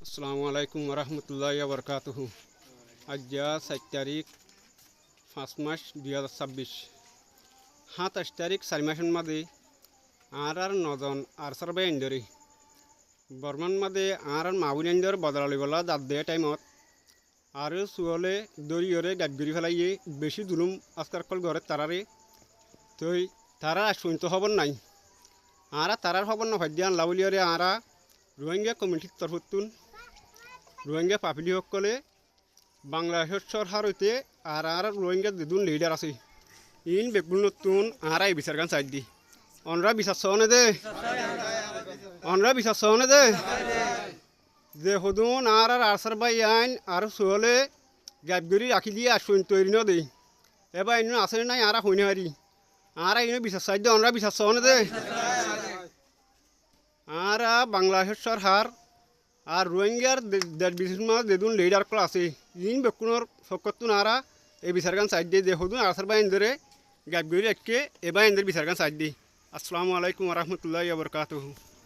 আসসালামু আলাইকুম রহমতুল্লাহি বরকাতুহু। আজ 4 তারিখ 5 মাস 2026। 27 তারিখ 4 মাসের মাঝে আর 9জন আরসার বাই ইন্দরি বর্মান মাঝে আর মাউন ইন্দর বদলালি বলা দাঁত দেয় টাইমত আর সুহলে দরিয়রে গাবগিরি ফেলাইয়ে বেশি জুলুম আজকার কল ঘরে তারারে তৈ তারা শুনতে খবর নাই আর তারার খবর না ভাইদিয়ান লাউলিয়রে আরা রোহিঙ্গা কমিটির তরফতুন রোহিঙ্গা পাপিলি সকলে বাংলাদেশের সরকার হইতে আর রোহিঙ্গা দুজন লিডার আছে ইন বেগুন নতুন আর এই বিচার গান চাই দি অনরা বিচার সহনে দে যে হদুন আর আরসার বাই আইন আর সুহলে গাবগিরি রাখি দিয়ে আর শুন তৈরি ন দেই এবার ইন আসে নাই আর হইনে হারি আর ইন বিচার চাই দে অনরা বিচার সহনে দে আর বাংলাদেশের সরকার আর রোহিঙ্গার দেড় বিশেষ মাস যেদিন লিডার কল আছে ইন বেকুনের ফকতুন আরা এই বিচার গান সাইড দিয়ে দেখুন আরসার বা ইন্দরে গাবগিরি একে এবার ইন্দের বিচার গান সাইড দি। আসসালামু আলাইকুম রহমতুল্লাহি বরকাতুহু।